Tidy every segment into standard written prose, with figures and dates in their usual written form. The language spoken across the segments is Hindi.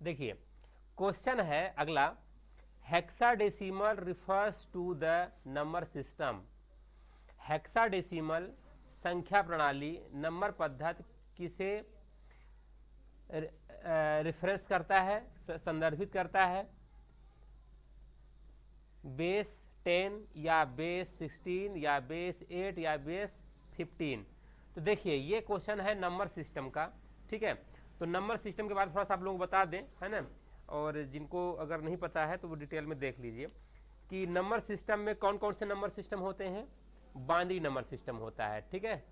देखिए क्वेश्चन है अगला, hexadecimal refers to the number system. Hexadecimal संख्या प्रणाली नंबर पद्धति किसे रिफरेंस करता है, संदर्भित करता है? बेस 10 या बेस 16 या बेस 8 या बेस 15। तो देखिए ये क्वेश्चन है नंबर सिस्टम का, ठीक है। तो नंबर सिस्टम के बारे में थोड़ा सा आप लोग बता दें, है ना, और जिनको अगर नहीं पता है तो वो डिटेल में देख लीजिए कि नंबर सिस्टम में कौन कौन से नंबर सिस्टम होते हैं। बाइनरी नंबर सिस्टम होता है, ठीक है,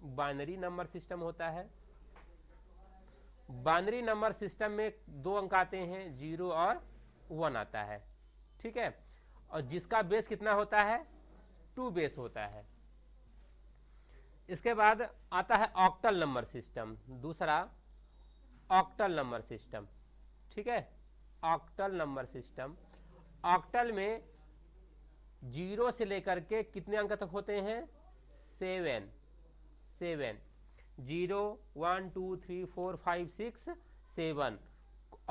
बाइनरी नंबर सिस्टम होता है। बाइनरी नंबर सिस्टम में 2 अंक आते हैं, 0 और 1 आता है, ठीक है, और जिसका बेस कितना होता है, 2 बेस होता है। इसके बाद आता है ऑक्टल नंबर सिस्टम, दूसरा ऑक्टल नंबर सिस्टम, ठीक है, ऑक्टल नंबर सिस्टम। ऑक्टल में 0 से लेकर के कितने अंक तक होते हैं, 7 0 1 2 3 4 5 6 7।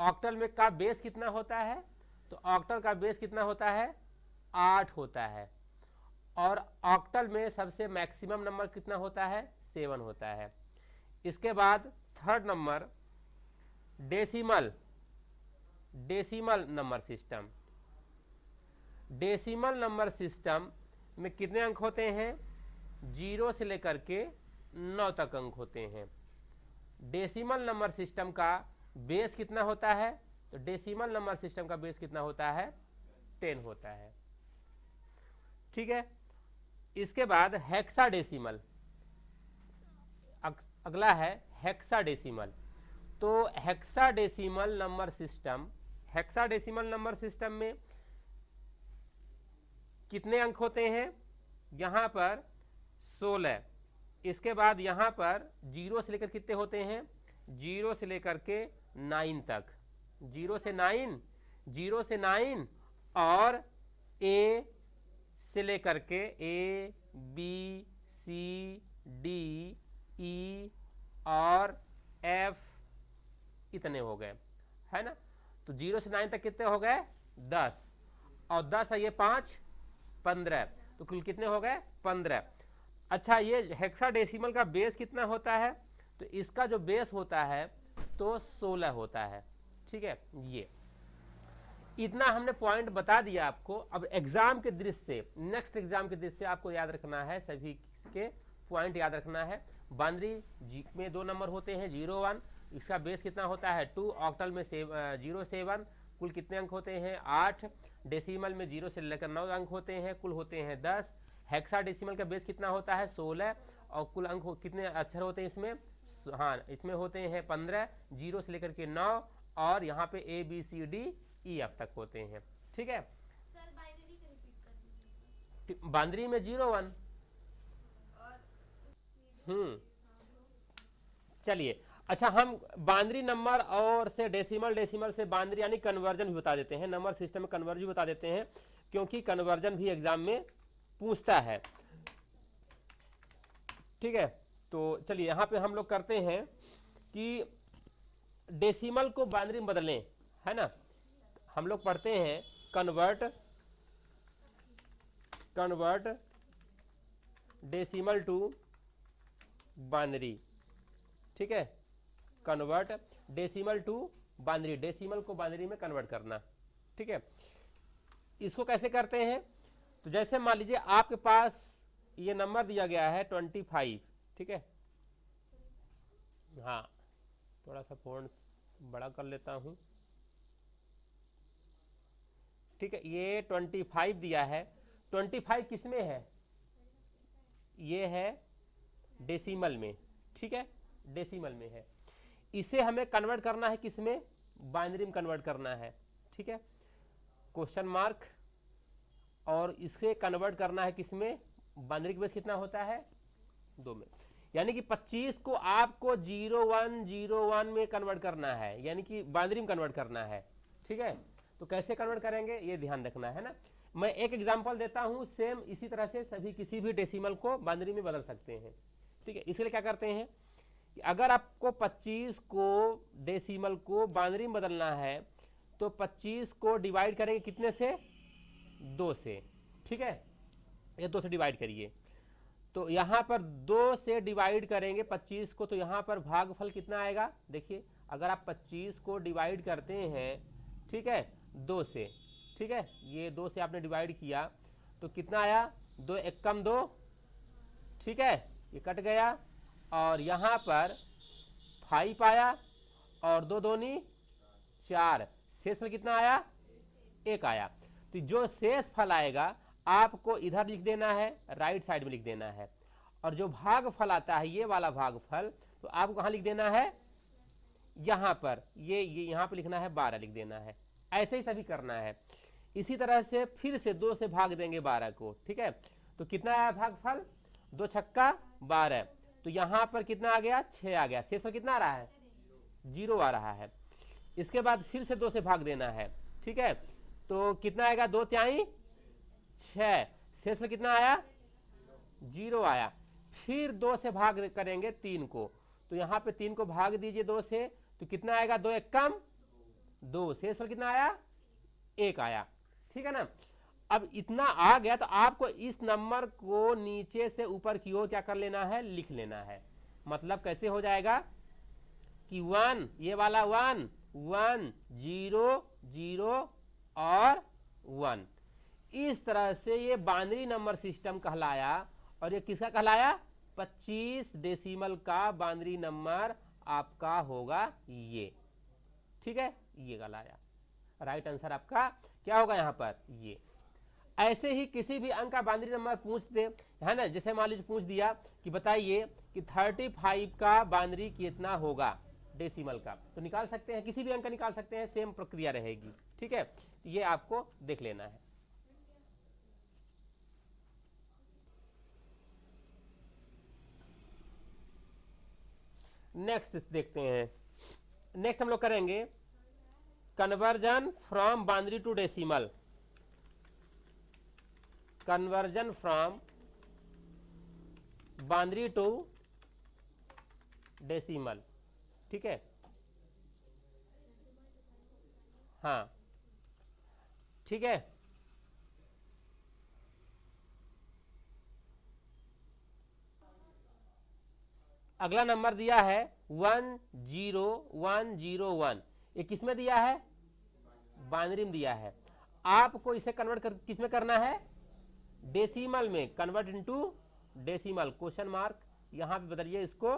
ऑक्टल में का बेस कितना होता है, तो ऑक्टल का बेस कितना होता है, 8 होता है। और ऑक्टल में सबसे मैक्सिमम नंबर कितना होता है, 7 होता है। इसके बाद third number decimal, decimal number system. Decimal number system में कितने अंक होते हैं, 0 से लेकर के 9 तक अंक होते हैं। डेसिमल नंबर सिस्टम का बेस कितना होता है, तो डेसिमल नंबर सिस्टम का बेस कितना होता है, 10 होता है, ठीक है। इसके बाद हेक्साडेसिमल, अगला है हेक्साडेसिमल। तो hexadecimal number system, hexadecimal number system में कितने अंक होते हैं, यहां पर 16। इसके बाद यहां पर 0 से लेकर कितने होते हैं, 0 से लेकर के 9 तक, 0 से 9, 0 से 9 और ए से लेकर के ए बी सी डी ई और एफ इतने हो गए, है ना। तो 0 से 9 तक कितने हो गए, 10, और 10 है ये 5 15, तो कुल कितने हो गए, 15। अच्छा ये हेक्साडेसिमल का बेस कितना होता है, तो इसका जो बेस होता है तो 16 होता है, ठीक है। ये इतना हमने पॉइंट बता दिया आपको। अब एग्जाम के दृष्टि से, नेक्स्ट एग्जाम के दृष्टि से आपको याद रखना है, सभी के पॉइंट याद रखना है। बाइनरी में 2 नंबर होते हैं, 0 1, इसका बेस कितना होता है 2। ऑक्टल में 0 7, कुल कितने अंक होते हैं, 8। डेसिमल में 0 से लेकर 9 अंक होते हैं, कुल होते हैं 10। हेक्साडेसिमल का बेस कितना होता है, 16, और कुल अंक कितने अक्षर होते हैं इसमें, हाँ इसमें होते हैं 15, 0 से लेकर के 9, और यहाँ पे A B C D E F तक होते हैं, ठीक है। सर बाइनरी का रिपीट कर दीजिए। बाइनरी में 0 1। चलिए अच्छा, हम बाइनरी नंबर और से डेसिमल, डेसिमल से बाइनरी यानी कन्वर्जन भी बता देते हैं, नंबर सिस्टम में कन्वर्जन भी बता देते हैं, क्योंकि कन्वर्जन भी एग्जाम में पूछता है, ठीक है। तो चलिए यहां पे हम लोग करते हैं कि डेसिमल को बाइनरी में बदलें, है ना। हम लोग पढ़ते हैं convert, convert decimal to binary, ठीक है, convert decimal to binary, decimal को बाइनरी में कन्वर्ट करना, ठीक है। इसको कैसे करते हैं, तो जैसे मान लीजिए आपके पास ये नंबर दिया गया है 25, ठीक है, हाँ थोड़ा सा फोन बड़ा कर लेता हूं, ठीक है, ये 25 दिया है। 25 किस में है, ये है डेसिमल में, ठीक है, डेसिमल में है। इसे हमें कन्वर्ट करना है किस में, बाइनरी में कन्वर्ट करना है, ठीक है, क्वेश्चन मार्क, और इसे कन्वर्ट करना है किस में, बाइनरी का बेस कितना होता है, 2 में। यानी कि 25 को आपको 0 1 0 1 में कन्वर्ट करना है, यानी कि बाइनरी में कन्वर्ट करना है, ठीक है। तो कैसे कन्वर्ट करेंगे ये ध्यान रखना है ना। मैं एक एग्जांपल देता हूं, सेम इसी तरह से सभी किसी भी डेसिमल को बाइनरी में बदल सकते हैं, ठीक है। इसके लिए क्या करते हैं, कि अगर आपको 25 को डेसिमल को बाइनरी में बदलना है तो 25 को डिवाइड करेंगे कितने से, 2 से, ठीक है, ये 2 से डिवाइड करिए, तो यहाँ पर 2 से डिवाइड करेंगे 25 को, तो यहाँ पर भागफल कितना आएगा, देखिए अगर आप 25 को डिवाइड करते हैं, ठीक है, 2 से, ठीक है, ये 2 से आपने डिवाइड किया तो कितना आया, 2 एकम 2, ठीक है, ये कट गया, और यहाँ पर 5 आया और 2 दूनी 4, शेष में कितना आया, 1 आया। तो जो शेष फल आएगा आपको इधर लिख देना है, राइट साइड में लिख देना है, और जो भागफल आता है ये वाला भागफल तो आपको कहाँ लिख देना है, यहाँ पर, ये यहाँ पे लिखना है 12 लिख देना है। ऐसे ही सभी करना है। इसी तरह से फिर से 2 से भाग देंगे 12 को, ठीक है, तो कितना आया भागफल, 2 छक्का 12, तो यहाँ पर कितना आ गया, 6 आ गया, शेष में कितना आ रहा है, 0 आ रहा है। इसके बाद फिर से 2 से भाग देना है, ठीक है, तो कितना आएगा, 2 तिहाई 6, शेष में कितना आया, 0 आया। फिर 2 से भाग करेंगे 3 को, तो यहाँ पे 3 को भाग दीजिए 2 से, तो कितना आएगा, 2 एकम 2, शेष में कितना आया, 1 आया, ठीक है ना। अब इतना आ गया तो आपको इस नंबर को नीचे से ऊपर की ओर क्या कर लेना है, लिख लेना है। मतलब कैसे हो जाएगा कि 1, ये वाला 1 1 0 0 और 1, इस तरह से ये बाइनरी नंबर सिस्टम कहलाया। और ये किसका कहलाया, 25 डेसिमल का बाइनरी नंबर आपका होगा ये, ठीक है, ये कहलाया। राइट आंसर आपका क्या होगा यहाँ पर, ये। ऐसे ही किसी भी अंक का बाइनरी नंबर पूछ दे, है ना, जैसे मान लीजिए पूछ दिया कि बताइए कि 35 का बाइनरी कितना होगा डेसिमल का, तो निकाल सकते हैं, किसी भी अंक का निकाल सकते हैं, सेम प्रक्रिया रहेगी, ठीक है, ये आपको देख लेना है। नेक्स्ट देखते हैं, नेक्स्ट हम लोग करेंगे conversion from binary to decimal, conversion from binary to decimal, ठीक है, हाँ, ठीक है। अगला नंबर दिया है 10101, ये किसमें दिया है, बाइनरी में दिया है। आपको इसे कन्वर्ट किस में करना है, डेसिमल में, convert into decimal, question mark, यहां पे बदलिए इसको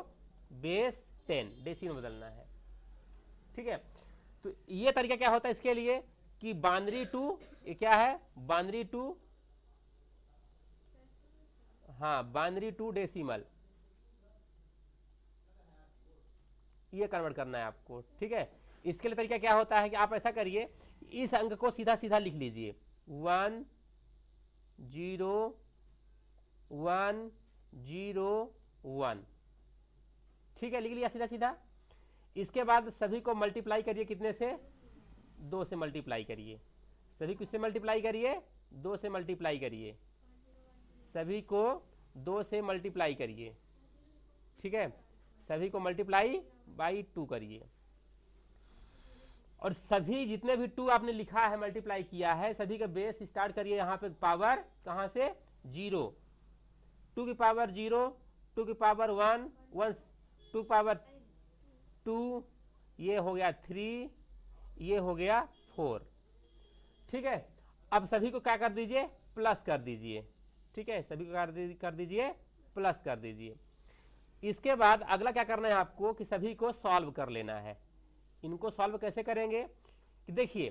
बेस 10, डेसिमल बदलना है, ठीक है। तो ये तरीका क्या होता है इसके लिए कि बाइनरी टू, ये क्या है, बाइनरी टू, हाँ, बाइनरी टू डेसिमल, ये कन्वर्ट करना है आपको, ठीक है। इसके लिए तरीका क्या होता है कि आप ऐसा करिए, इस अंक को सीधा सीधा लिख लीजिए, 1 0 1 0 1, ठीक है, लिख लिया सीधा सीधा। इसके बाद सभी को मल्टीप्लाई करिए, कितने से, 2 से मल्टीप्लाई करिए, सभी किससे मल्टीप्लाई करिए, 2 से मल्टीप्लाई करिए, सभी को 2 से मल्टीप्लाई करिए, ठीक है, सभी को मल्टीप्लाई बाई 2 करिए, और सभी जितने भी 2 आपने लिखा है, मल्टीप्लाई किया है, सभी का बेस स्टार्ट करिए यहाँ पे पावर कहाँ से, 0, 2 की पावर 0, 2 की पावर 1 1, 2 पावर 2, ये हो गया 3, ये हो गया 4, ठीक है। अब सभी को क्या कर दीजिए, प्लस कर दीजिए, ठीक है, सभी को कर दीजिए प्लस कर दीजिए। इसके बाद अगला क्या करना है आपको कि सभी को सॉल्व कर लेना है। इनको सॉल्व कैसे करेंगे कि देखिए,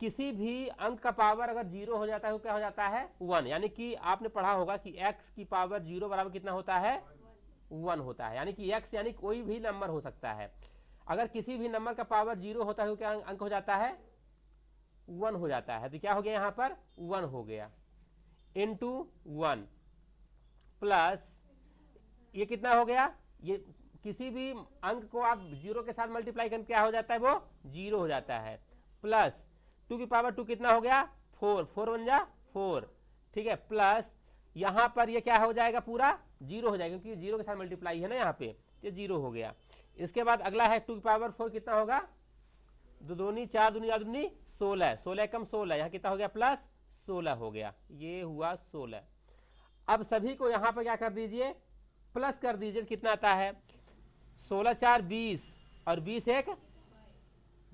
किसी भी अंक का पावर अगर 0 हो जाता है तो क्या हो जाता है, 1, यानी कि आपने पढ़ा होगा कि x की पावर 0 बराबर कितना होता है, 1 होता है, यानी कि x यानी कोई भी नंबर हो सकता है। अगर किसी भी नंबर का पावर 0 होता है तो क्या अंक हो जाता है, 1 हो जाता है। तो क्या हो गया यहाँ पर, 1 हो गया, इंटू 1 प्लस ये कितना हो गया, ये किसी भी अंक को आप 0 के साथ मल्टीप्लाई करके क्या हो जाता है, वो 0 हो जाता है, प्लस 2 की पावर 2 कितना हो गया, 4, 4 1 जा 4, ठीक है, प्लस यहाँ पर ये क्या हो जाएगा, पूरा 0 हो जाएगा क्योंकि 0 के साथ मल्टीप्लाई है ना यहाँ पे, तो 0 हो गया। इसके बाद अगला है 2 की पावर 4 कितना होगा, 2 दूनी 4 दूनी 8 दूनी 16, 16 कम 16, यहाँ कितना हो गया प्लस 16 हो गया, ये हुआ 16। अब सभी को यहाँ पर क्या कर दीजिए, प्लस कर दीजिए, कितना आता है 16 4 20 और 20 1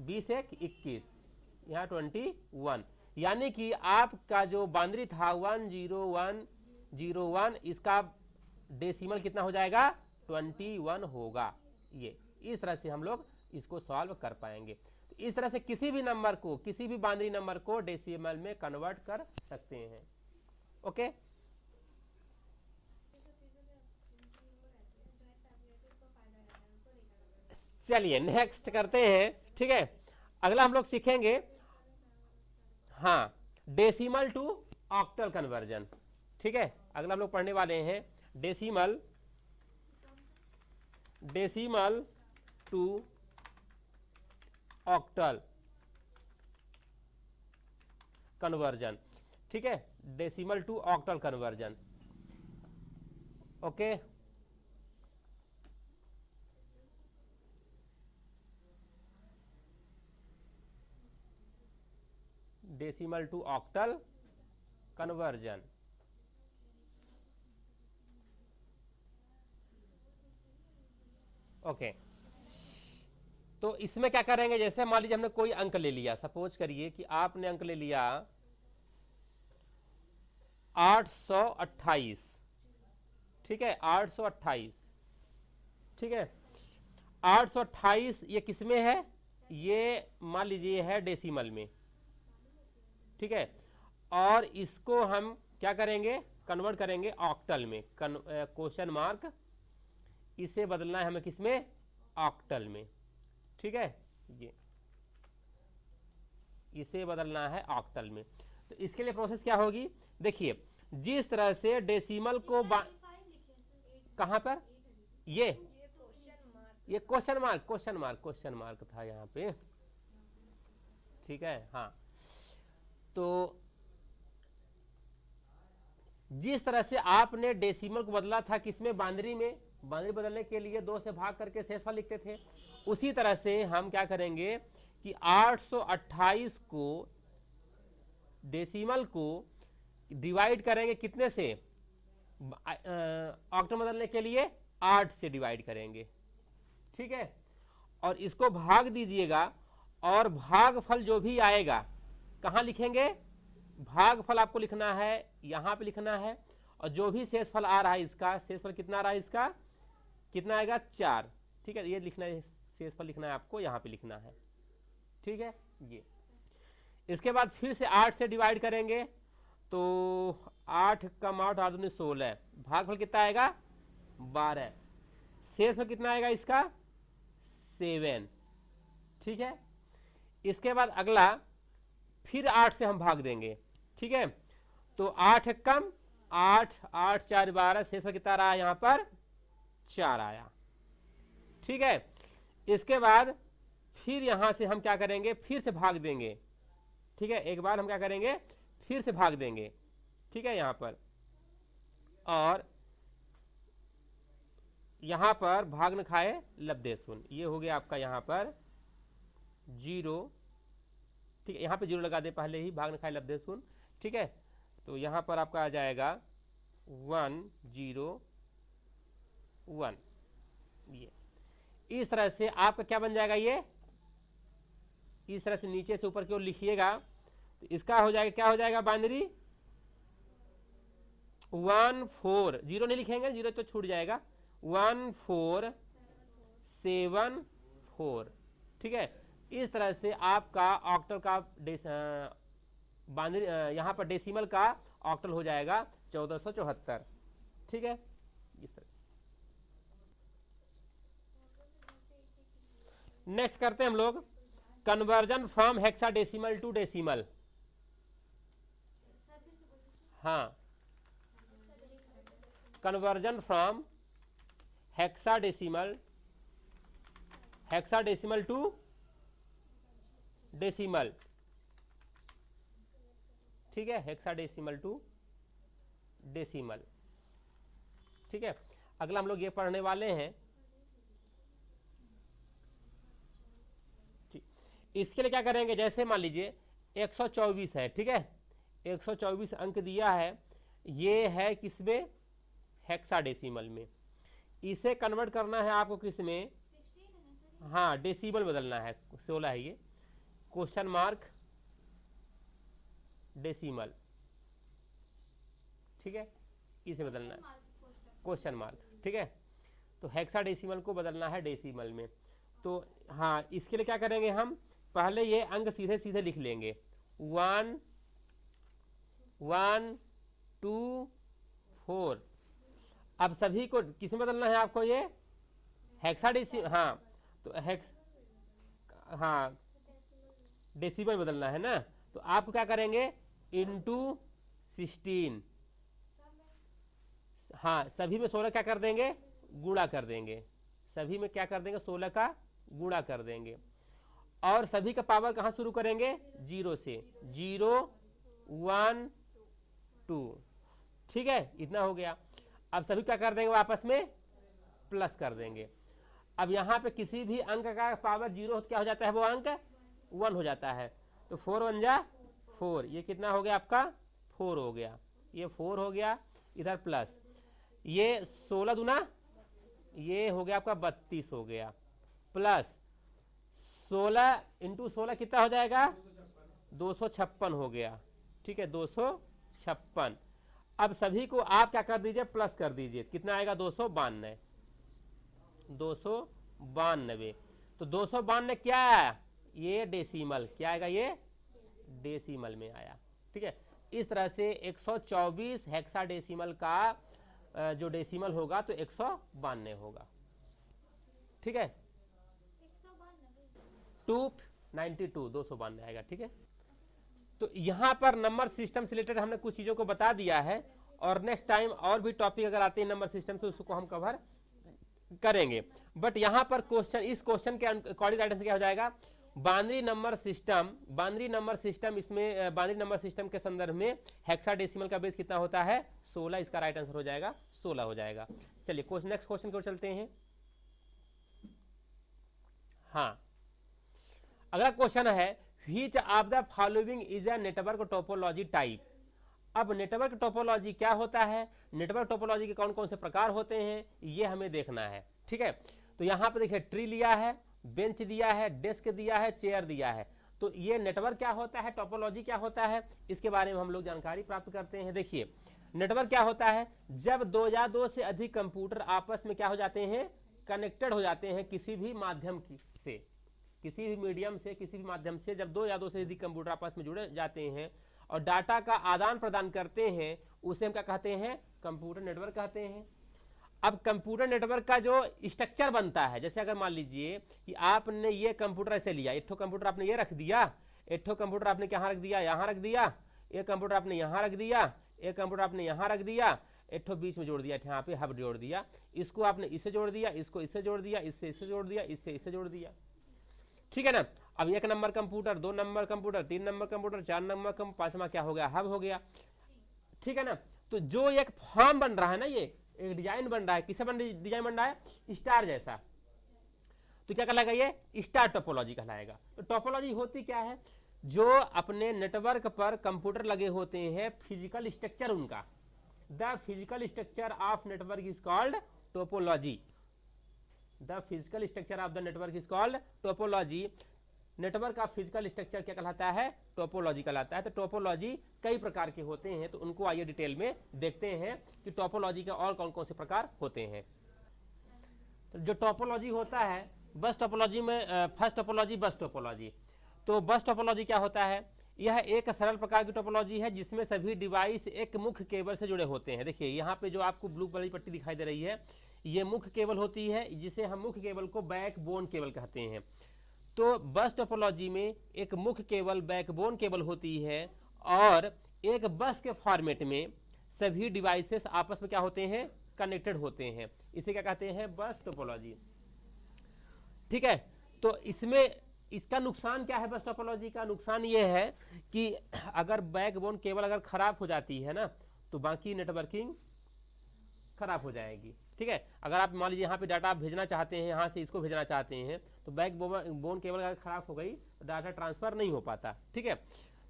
21, यहाँ 21, यानी कि आपका जो बाइनरी था 10101, इसका डेसिमल कितना हो जाएगा 21 होगा। ये इस तरह से हम लोग इसको सॉल्व कर पाएंगे। तो इस तरह से किसी भी नंबर को, किसी भी बाइनरी नंबर को डेसिमल में कन्वर्ट कर सकते हैं। ओके, चलिए नेक्स्ट करते हैं। ठीक है, अगला हम लोग सीखेंगे हाँ डेसिमल टू ऑक्टल कन्वर्जन। ठीक है, अगला हम लोग पढ़ने वाले हैं डेसिमल टू ऑक्टल कन्वर्जन। ठीक है, decimal to octal conversion. Okay, decimal to octal conversion. Okay, तो इसमें क्या करेंगे, जैसे मान लीजिए हमने कोई अंक ले लिया, सपोज करिए कि आपने अंक ले लिया 828। ठीक है, 828। ठीक है, 828 ये किसमें है, ये मान लीजिए है डेसिमल में। ठीक है, और इसको हम क्या करेंगे, कन्वर्ट करेंगे ऑक्टल में, क्वेश्चन मार्क, इसे बदलना है हमें किसमें, ऑक्टल में। ठीक है, ये इसे बदलना है ऑक्टल में। तो इसके लिए प्रोसेस क्या होगी, देखिए जिस तरह से डेसिमल को कहां पर, ये क्वेश्चन मार्क था यहाँ पे। ठीक है, हाँ, तो जिस तरह से आपने डेसिमल को बदला था किसमें, बाइनरी में, बाइनरी बदलने के लिए 2 से भाग करके शेषफल लिखते थे, उसी तरह से हम क्या करेंगे कि 828 को डेसिमल को डिवाइड करेंगे कितने से, ऑक्टल बदलने के लिए 8 से डिवाइड करेंगे। ठीक है, और इसको भाग दीजिएगा, और भागफल जो भी आएगा कहां लिखेंगे, भागफल आपको लिखना है यहां पे लिखना है, और जो भी शेषफल आ रहा है इसका, शेषफल कितना आ रहा है इसका, कितना आएगा 4। ठीक है, ये लिखना है, शेषफल लिखना है आपको, यहां पे लिखना है। ठीक है, ये इसके बाद फिर से 8 से डिवाइड करेंगे, तो 8 कम 8 8 दूनी 16, भागफल कितना आएगा 12, शेषफल कितना आएगा इसका 7। ठीक है, इसके बाद अगला फिर 8 से हम भाग देंगे। ठीक है, तो 8 कम 8 8 4 12, शेषफल कितना रहा यहां पर 4 आया। ठीक है, इसके बाद फिर यहां से हम क्या करेंगे, फिर से भाग देंगे। ठीक है, एक बार हम क्या करेंगे, फिर से भाग देंगे। ठीक है, यहां पर, और यहां पर भाग न खाए लब्धे शून्य, ये हो गया आपका यहां पर 0। ठीक है, यहां पे 0 लगा दे पहले ही, भाग न खाए लब्धे शून्य। ठीक है, तो यहां पर आपका आ जाएगा 1 0 1। ये इस तरह से आपका क्या बन जाएगा, ये इस तरह से नीचे से ऊपर की ओर लिखिएगा, तो इसका हो जाएगा, क्या हो जाएगा, बाइनरी 1 4, 0 नहीं लिखेंगे, 0 तो छूट जाएगा, 1 4 7 4। ठीक है, इस तरह से आपका ऑक्टल का बाइनरी, यहां पर डेसिमल का ऑक्टल हो जाएगा 1474। ठीक है, इस तरह। नेक्स्ट करते हैं हम लोग conversion from hexadecimal to decimal. हाँ, conversion from hexadecimal to decimal. ठीक है, हेक्साडेसिमल टू डेसिमल। ठीक है, अगला हम लोग ये पढ़ने वाले हैं इसके लिए क्या करेंगे, जैसे मान लीजिए 124 है, ठीक है, 124 अंक दिया है, ये है किसमें, हेक्साडेसिमल में। इसे कन्वर्ट करना है आपको किसमें, 16 है ना सर? हाँ डेसिमल बदलना है, 16 है ये, क्वेश्चन मार्क डेसिमल, ठीक है, इसे बदलना है क्वेश्चन मार्क, ठीक है। तो हेक्साडेसिमल को बदलना है डेसिमल में। तो हाँ, इसके लिए क्या करेंगे हम, पहले ये अंक सीधे सीधे लिख लेंगे, 1 1 2 4। अब सभी को किसमें बदलना है आपको, ये हेक्साडेसिमल, हाँ तो हाँ डेसिमल बदलना है ना, तो आपको क्या करेंगे, इंटू 16, हाँ सभी में 16 क्या कर देंगे, गुणा कर देंगे, सभी में क्या कर देंगे, 16 का गुणा कर देंगे, और सभी का पावर कहाँ शुरू करेंगे, 0 से, 0 1 2, ठीक है, इतना हो गया। अब सभी क्या कर देंगे, आपस में प्लस कर देंगे। अब यहाँ पे किसी भी अंक का पावर 0 क्या हो जाता है, वो अंक 1 हो जाता है, तो 4 1 जा 4, ये कितना हो गया आपका, 4 हो गया, ये 4 हो गया, इधर प्लस ये 16 दूना, ये हो गया आपका 32 हो गया, प्लस 16 इंटू 16 कितना हो जाएगा, 256 हो गया, ठीक है, 256। अब सभी को आप क्या कर दीजिए, प्लस कर दीजिए, कितना आएगा, 292, 292। तो 292 क्या आया, ये डेसिमल, क्या आएगा, ये डेसिमल में आया, ठीक है। इस तरह से 124 हेक्साडेसिमल का जो डेसिमल होगा तो 192 होगा, ठीक है, 292 292 आएगा, ठीक है। तो यहाँ पर नंबर सिस्टम से रिलेटेड हमने कुछ चीज़ों को बता दिया है, और नेक्स्ट टाइम और भी टॉपिक अगर आते हैं नंबर सिस्टम से उसको हम कवर करेंगे। बट यहाँ पर क्वेश्चन, इस क्वेश्चन के अकॉर्डिंग आंसर क्या हो जाएगा, binary number system, binary number system, इसमें बाइनरी नंबर सिस्टम के संदर्भ में हेक्साडेसिमल का बेस कितना होता है, 16, इसका राइट आंसर हो जाएगा 16 हो जाएगा। चलिए नेक्स्ट क्वेश्चन की ओर चलते हैं। हाँ, अगला क्वेश्चन है, which of the following is a network topology type. अब नेटवर्क टोपोलॉजी क्या होता है, नेटवर्क टोपोलॉजी के कौन कौन से प्रकार होते हैं, ये हमें देखना है, ठीक है। तो यहाँ पे देखिए, ट्री लिया है, बेंच दिया है, डेस्क दिया है, चेयर दिया है। तो ये नेटवर्क क्या होता है, टोपोलॉजी क्या होता है, इसके बारे में हम लोग जानकारी प्राप्त करते हैं। देखिए, नेटवर्क क्या होता है, जब 2 या 2 से अधिक कंप्यूटर आपस में क्या हो जाते हैं, कनेक्टेड हो जाते हैं किसी भी माध्यम से, किसी भी मीडियम से, किसी भी माध्यम से, जब 2 या 2 से अधिक कंप्यूटर आपस में जुड़े जाते हैं और डाटा का आदान प्रदान करते हैं, उसे हम क्या कहते हैं, कंप्यूटर नेटवर्क कहते हैं। अब कंप्यूटर नेटवर्क का जो स्ट्रक्चर बनता है, जैसे अगर मान लीजिए कि आपने ये कंप्यूटर ऐसे लिया, एक ठो कंप्यूटर आपने ये रख दिया, एक ठो कंप्यूटर आपने कहाँ रख दिया, यहाँ रख दिया, एक कंप्यूटर आपने यहाँ रख दिया, एक कंप्यूटर आपने यहाँ रख दिया, एक ठो बीच में जोड़ दिया, यहाँ पे हब जोड़ दिया, इसको आपने इससे जोड़ दिया, इसको इससे जोड़ दिया, इससे इससे जोड़ दिया, इससे इससे जोड़ दिया, ठीक है ना। अब 1 number computer, 2 number computer, 3 number computer, 4 number पांचवा क्या हो गया, हब हो गया, ठीक है ना। तो जो एक फॉर्म बन रहा है ना, ये एक डिजाइन बन रहा है, किसे डिजाइन बन रहा है, स्टार जैसा, तो क्या कहलाएगा, ये स्टार टोपोलॉजी कहलाएगा। तो टोपोलॉजी होती क्या है, जो अपने नेटवर्क पर कंप्यूटर लगे होते हैं, फिजिकल स्ट्रक्चर उनका, the physical structure of network is called topology, the physical structure of the network is called topology. Network का फिजिकल स्ट्रक्चर क्या कहलाता है, टोपोलॉजी कहलाता है। तो टोपोलॉजी कई प्रकार के होते हैं, तो उनको आइए डिटेल में देखते हैं कि टोपोलॉजी के और कौन कौन से प्रकार होते हैं। तो जो टोपोलॉजी होता है, बस टोपोलॉजी में फर्स्ट टोपोलॉजी बस टोपोलॉजी। तो बस टोपोलॉजी क्या होता है, यह एक सरल प्रकार की टोपोलॉजी है जिसमें सभी डिवाइस एक मुख्य केबल से जुड़े होते हैं। देखिए यहाँ पे जो आपको ब्लू वाली पट्टी दिखाई दे रही है, ये मुख्य केबल होती है, जिसे हम मुख्य केबल को बैकबोन केबल कहते हैं। तो बस टोपोलॉजी में एक मुख्य केबल बैकबोन केबल होती है, और एक बस के फॉर्मेट में सभी डिवाइसेस आपस में क्या होते हैं, कनेक्टेड होते हैं। इसे क्या कहते हैं, बस टोपोलॉजी, ठीक है। तो इसमें इसका नुकसान क्या है, बस टोपोलॉजी का नुकसान ये है कि अगर बैकबोन केबल अगर खराब हो जाती है ना, तो बाकी नेटवर्किंग खराब हो जाएगी, ठीक है। अगर आप मान लीजिए यहाँ पे डाटा आप भेजना चाहते हैं, यहाँ से इसको भेजना चाहते हैं, तो बैक बोन केबल अगर खराब हो गई तो डाटा ट्रांसफर नहीं हो पाता, ठीक है।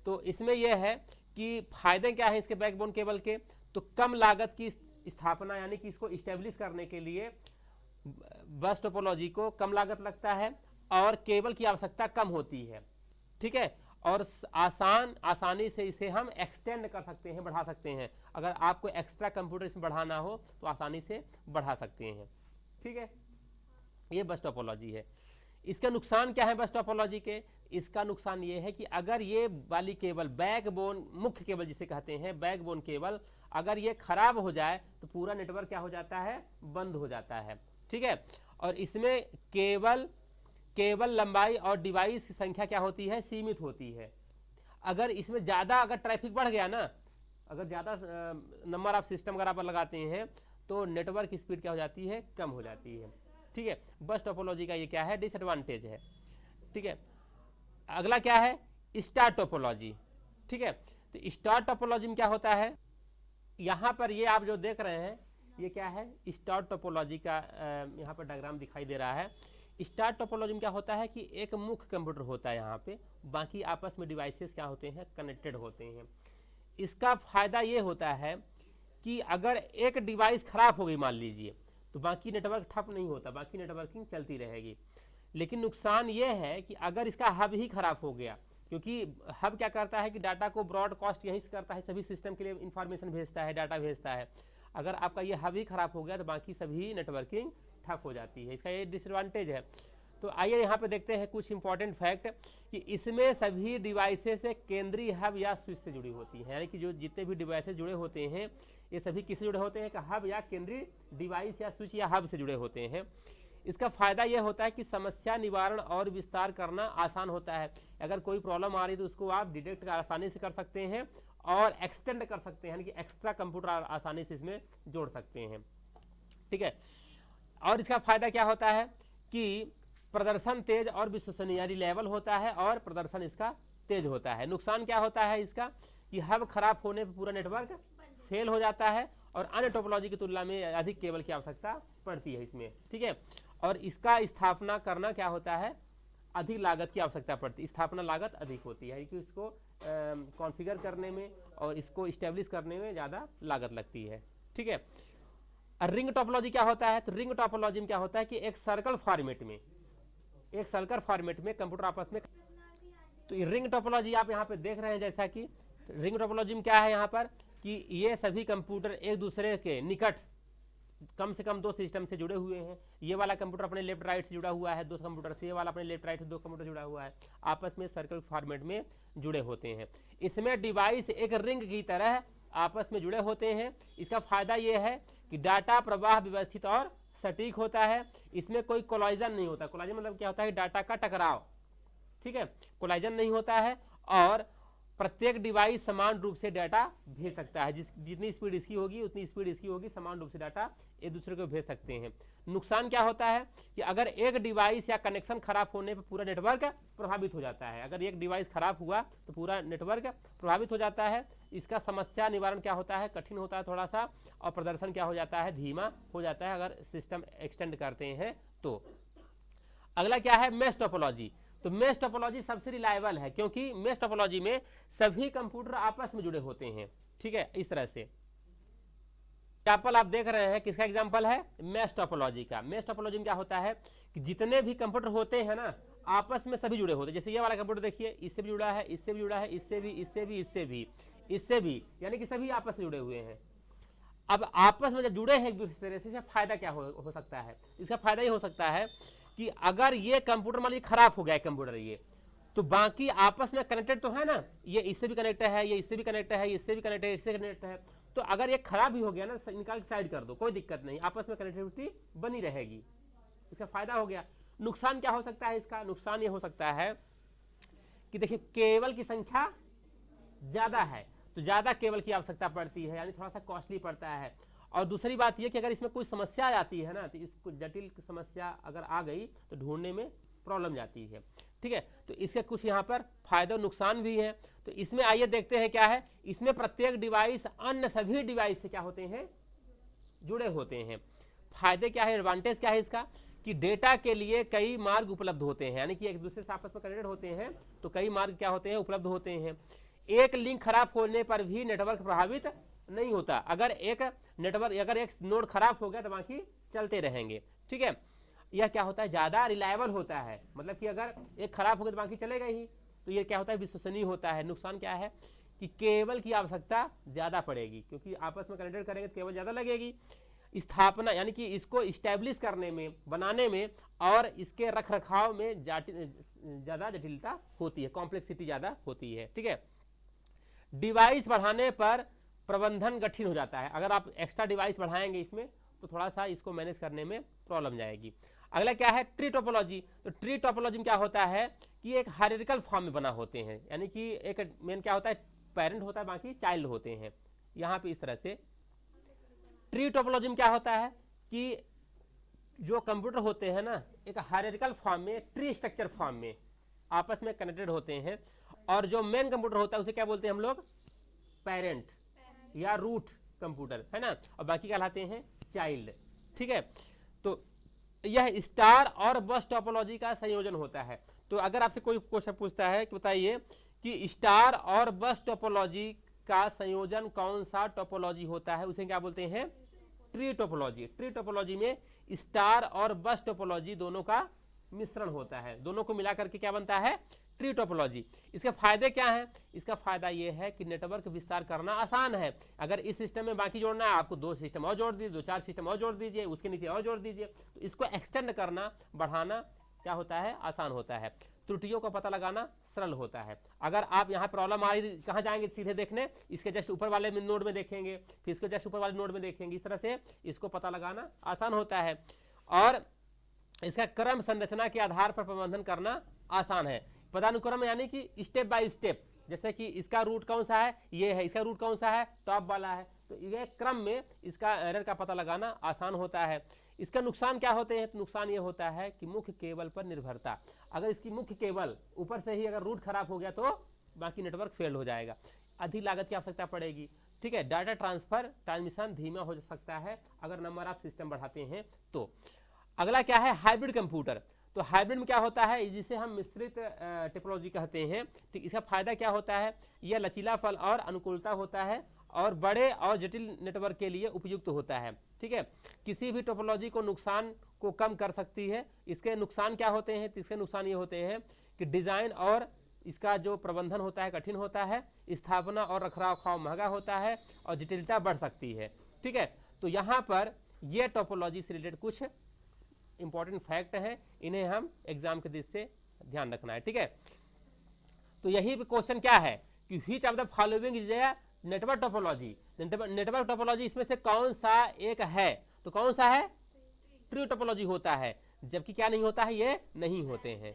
तो इसमें यह है कि फायदे क्या है इसके बैकबोन केबल के, तो कम लागत की स्थापना, यानी कि इसको इस्टेब्लिश करने के लिए बस टोपोलॉजी को कम लागत लगता है और केबल की आवश्यकता कम होती है, ठीक है। और आसानी से इसे हम एक्सटेंड कर सकते हैं, बढ़ा सकते हैं। अगर आपको एक्स्ट्रा कंप्यूटर इसमें बढ़ाना हो तो आसानी से बढ़ा सकते हैं, ठीक है। ये बस टोपोलॉजी है। इसका नुकसान क्या है बस टोपोलॉजी के? इसका नुकसान ये है कि अगर ये वाली केबल बैकबोन, मुख्य केबल जिसे कहते हैं बैकबोन केबल, अगर ये खराब हो जाए तो पूरा नेटवर्क क्या हो जाता है, बंद हो जाता है, ठीक है। और इसमें केबल लंबाई और डिवाइस की संख्या क्या होती है, सीमित होती है। अगर इसमें ज़्यादा अगर ट्रैफिक बढ़ गया ना, अगर ज़्यादा नंबर ऑफ सिस्टम अगर आप लगाते हैं तो नेटवर्क की स्पीड क्या हो जाती है, कम हो जाती है, ठीक है। बस टोपोलॉजी का ये क्या है, डिसएडवांटेज है, ठीक है। अगला क्या है, स्टार टोपोलॉजी, ठीक है। तो स्टार टोपोलॉजी में क्या होता है, यहाँ पर ये आप जो देख रहे हैं ये क्या है, स्टार टोपोलॉजी का यहाँ पर डायग्राम दिखाई दे रहा है। स्टार टोपोलॉजी में क्या होता है कि एक मुख्य कंप्यूटर होता है यहाँ पे, बाकी आपस में डिवाइसेस क्या होते हैं, कनेक्टेड होते हैं। इसका फायदा ये होता है कि अगर एक डिवाइस खराब हो गई मान लीजिए, तो बाकी नेटवर्क ठप नहीं होता, बाकी नेटवर्किंग चलती रहेगी। लेकिन नुकसान ये है कि अगर इसका हब ही खराब हो गया, क्योंकि हब क्या करता है कि डाटा को ब्रॉडकास्ट यहीं से करता है, सभी सिस्टम के लिए इंफॉर्मेशन भेजता है, डाटा भेजता है। अगर आपका ये हब ही खराब हो गया तो बाकी सभी नेटवर्किंग ठप हो जाती है, इसका ये डिसएडवांटेज है। तो आइए यहाँ पे देखते हैं कुछ इंपॉर्टेंट फैक्ट कि इसमें सभी डिवाइसेस से केंद्रीय हब या स्विच से जुड़ी होती है, यानी कि जो जितने भी डिवाइसेस जुड़े होते हैं ये सभी किससे जुड़े होते हैं, कि हब या केंद्रीय डिवाइस या स्विच या हब से जुड़े होते हैं। इसका फायदा यह होता है कि समस्या निवारण और विस्तार करना आसान होता है। अगर कोई प्रॉब्लम आ रही है तो उसको आप डिटेक्ट आसानी से कर सकते हैं और एक्सटेंड कर सकते हैं, यानी कि एक्स्ट्रा कंप्यूटर आसानी से इसमें जोड़ सकते हैं, ठीक है। और इसका फायदा क्या होता है कि प्रदर्शन तेज और विश्वसनीय रिलायबल होता है और प्रदर्शन इसका तेज होता है। नुकसान क्या होता है इसका कि हब खराब होने पर पूरा नेटवर्क फेल हो जाता है और अन्य टोपोलॉजी की तुलना में अधिक केबल की आवश्यकता पड़ती है इसमें, ठीक है। और इसका स्थापना करना क्या होता है, अधिक लागत की आवश्यकता पड़ती है, स्थापना लागत अधिक होती है कि इसको कॉन्फ़िगर करने में और इसको इस्टेब्लिश करने में ज़्यादा लागत लगती है, ठीक है। रिंग टोपोलॉजी क्या होता है, तो रिंग टोपोलॉजी में क्या होता है कि एक सर्कल फॉर्मेट में कंप्यूटर आपस में, तो रिंग टोपोलॉजी आप यहाँ पे देख रहे हैं जैसा कि रिंग टोपोलॉजी में क्या है यहाँ पर कि ये सभी कंप्यूटर एक दूसरे के निकट कम से कम दो सिस्टम से जुड़े हुए हैं। ये वाला कंप्यूटर अपने लेफ्ट राइट से जुड़ा हुआ है दो कंप्यूटर से, ये वाला अपने लेफ्ट राइट से दो कंप्यूटर जुड़ा हुआ है, आपस में सर्कल फॉर्मेट में जुड़े होते हैं। इसमें डिवाइस एक रिंग की तरह आपस में जुड़े होते हैं। इसका फायदा ये है कि डाटा प्रवाह व्यवस्थित और सटीक होता है, इसमें कोई कोलाइजन नहीं होता। कोलाइजन मतलब क्या होता है, डाटा का टकराव, ठीक है, कोलाइजन नहीं होता है। और प्रत्येक डिवाइस समान रूप से डाटा भेज सकता है, जितनी स्पीड इसकी होगी उतनी स्पीड इसकी होगी, समान रूप से डाटा एक दूसरे को भेज सकते हैं। नुकसान क्या होता है कि अगर एक डिवाइस या कनेक्शन खराब होने पर पूरा नेटवर्क प्रभावित हो जाता है। अगर एक डिवाइस खराब हुआ तो पूरा नेटवर्क प्रभावित हो जाता है। इसका समस्या निवारण क्या होता है, कठिन होता है थोड़ा सा, और प्रदर्शन क्या हो जाता है, धीमा हो जाता है अगर सिस्टम एक्सटेंड करते हैं तो। अगला क्या है, मैश टोपोलॉजी। तो मैश टोपोलॉजी सबसे रिलायबल है क्योंकि मैश टोपोलॉजी में सभी कंप्यूटर आपस में जुड़े होते हैं, ठीक है। इस तरह से एग्जाम्पल आप देख रहे हैं, किसका एग्जाम्पल है, मैश टोपोलॉजी का। मैश टोपोलॉजी में क्या होता है कि जितने भी कंप्यूटर होते हैं ना आपस में सभी जुड़े होते हैं। जैसे ये वाला कंप्यूटर देखिए, इससे भी जुड़ा है, इससे भी जुड़ा है, इससे भी, इससे भी, इससे भी, इससे भी, यानी कि सभी आपस में जुड़े हुए हैं। अब आपस में जब जुड़े हैं एक दूसरे से, फायदा क्या हो सकता है, इसका फायदा ये हो सकता है कि अगर ये कंप्यूटर मान लीजिए खराब हो गया कंप्यूटर, ये तो बाकी आपस में कनेक्टेड तो है ना, ये इससे भी कनेक्ट है, ये इससे भी कनेक्ट है, ये इससे भी कनेक्ट है, इससे कनेक्ट है। तो अगर ये खराब भी हो गया ना, निकाल के साइड कर दो, कोई दिक्कत नहीं, आपस में कनेक्टिविटी बनी रहेगी, इसका फायदा हो गया। नुकसान क्या हो सकता है इसका, नुकसान ये हो सकता है कि देखिए केबल की संख्या ज्यादा है तो ज्यादा केबल की आवश्यकता पड़ती है, यानी थोड़ा सा कॉस्टली पड़ता है। और दूसरी बात यह कि अगर इसमें कोई समस्या आती है ना, तो इसको जटिल समस्या अगर आ गई तो ढूंढने में प्रॉब्लम जाती है, ठीक है। तो इसके कुछ यहाँ पर फायदे और नुकसान भी हैं। तो इसमें आइए देखते हैं क्या है, इसमें प्रत्येक डिवाइस अन्य सभी डिवाइस से क्या होते हैं, जुड़े होते हैं। फायदे क्या है, एडवांटेज क्या है इसका, कि डेटा के लिए कई मार्ग उपलब्ध होते हैं, यानी कि एक दूसरे से आपस में कनेक्टेड होते हैं तो कई मार्ग क्या होते हैं, उपलब्ध होते हैं। एक लिंक खराब होने पर भी नेटवर्क प्रभावित नहीं होता। अगर एक नोड खराब हो गया तो बाकी चलते रहेंगे, ठीक है। यह क्या होता है, ज्यादा रिलायबल होता है, मतलब कि अगर एक खराब हो गया तो बाकी चलेगा ही, तो ये क्या होता है, विश्वसनीय होता है। नुकसान क्या है कि केबल की आवश्यकता ज्यादा पड़ेगी, क्योंकि आपस में कनेक्टेड करेंगे तो केबल ज्यादा लगेगी। स्थापना यानी कि इसको इस्टेब्लिश करने में, बनाने में और इसके रख रखाव में ज्यादा जटिलता होती है, कॉम्प्लेक्सिटी ज्यादा होती है, ठीक है। डिवाइस बढ़ाने पर प्रबंधन कठिन हो जाता है। अगर आप एक्स्ट्रा डिवाइस बढ़ाएंगे इसमें तो थोड़ा सा इसको मैनेज करने में प्रॉब्लम जाएगी। अगला क्या है, ट्री टोपोलॉजी। तो ट्री टोपोलॉजी में क्या होता है कि एक हायरार्किकल फॉर्म में बना होते हैं, यानी कि एक मेन क्या होता है, पेरेंट होता है, बाकी चाइल्ड होते हैं। यहाँ पे इस तरह से ट्री टोपोलॉजी में क्या होता है कि जो कंप्यूटर होते हैं ना, एक हायरार्किकल फॉर्म में, ट्री स्ट्रक्चर फॉर्म में आपस में कनेक्टेड होते हैं, और जो मेन कंप्यूटर होता है उसे क्या बोलते हैं हम लोग, पेरेंट या रूट कंप्यूटर, है ना, और बाकी कहलाते हैं चाइल्ड, ठीक है। तो यह स्टार और बस टोपोलॉजी का संयोजन होता है। तो अगर आपसे कोई क्वेश्चन पूछता है कि बताइए कि स्टार और बस टोपोलॉजी का संयोजन कौन सा टोपोलॉजी होता है, उसे क्या बोलते हैं, ट्री टोपोलॉजी। ट्री टोपोलॉजी में स्टार और बस टोपोलॉजी दोनों का मिश्रण होता है, दोनों को मिलाकर के क्या बनता है, ट्री टोपोलॉजी। इसके फायदे क्या हैं, इसका फायदा यह है कि नेटवर्क विस्तार करना आसान है। अगर इस सिस्टम में बाकी जोड़ना है, आपको 2 सिस्टम और जोड़ दीजिए, 2-4 सिस्टम और जोड़ दीजिए, उसके नीचे और जोड़ दीजिए, तो इसको एक्सटेंड करना, बढ़ाना क्या होता है, आसान होता है। त्रुटियों का पता लगाना सरल होता है। अगर आप यहाँ प्रॉब्लम आई, कहाँ जाएंगे सीधे देखने, इसके जस्ट ऊपर वाले नोड में देखेंगे, फिर इसको जस्ट ऊपर वाले नोड में देखेंगे, इस तरह से इसको पता लगाना आसान होता है। और इसका क्रम संरचना के आधार पर प्रबंधन करना आसान है। पदानुक्रम यानी कि स्टेप बाय स्टेप, जैसे कि इसका रूट कौन सा है, ये है, इसका रूट कौन सा है, टॉप वाला है, तो ये क्रम में इसका एरर का पता लगाना आसान होता है। इसका नुकसान क्या होते हैं, तो नुकसान ये होता है कि मुख्य केबल पर निर्भरता। अगर इसकी मुख्य केबल ऊपर से ही अगर रूट खराब हो गया तो बाकी नेटवर्क फेल हो जाएगा, अधिक लागत की आवश्यकता पड़ेगी, ठीक है। डाटा ट्रांसफर ट्रांसमिशन धीमा हो सकता है अगर नंबर ऑफ सिस्टम बढ़ाते हैं तो। अगला क्या है, हाइब्रिड कंप्यूटर। तो हाइब्रिड में क्या होता है, जिसे हम मिश्रित टिपोलॉजी कहते हैं, तो इसका फायदा क्या होता है, यह लचीलापन और अनुकूलता होता है और बड़े और जटिल नेटवर्क के लिए उपयुक्त होता है, ठीक है। किसी भी टोपोलॉजी को नुकसान को कम कर सकती है। इसके नुकसान क्या होते हैं, इसके नुकसान ये होते हैं कि डिजाइन और इसका जो प्रबंधन होता है कठिन होता है, स्थापना और रखरखाव महंगा होता है और जटिलता बढ़ सकती है, ठीक है। तो यहाँ पर ये टोपोलॉजी से रिलेटेड कुछ इंपॉर्टेंट फैक्ट है, इन्हें हम एग्जाम के दृष्टि से ध्यान रखना है, ठीक है। तो यही क्वेश्चन क्या है कि which of the following is a network topology. Network topology इसमें से कौन सा एक है, तो कौन सा है, ट्री टोपोलॉजी होता है, जबकि क्या नहीं होता है, ये नहीं होते हैं,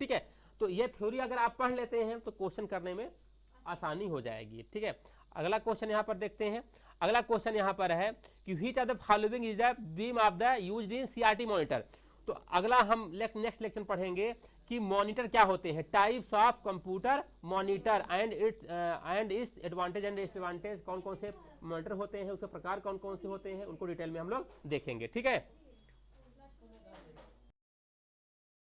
ठीक है। तो ये थ्योरी अगर आप पढ़ लेते हैं तो क्वेश्चन करने में आसानी हो जाएगी, ठीक है। अगला क्वेश्चन यहाँ पर देखते हैं। अगला क्वेश्चन यहाँ पर है कि which of the following is the beam of the used in CRT monitor. तो अगला हम नेक्स्ट लेक्चर पढ़ेंगे कि मॉनिटर क्या होते हैं, types of computer monitor and it's advantage and disadvantage, कौन कौन से मॉनिटर होते हैं, उसके प्रकार कौन कौन से होते हैं, उनको डिटेल में हम लोग देखेंगे, ठीक है।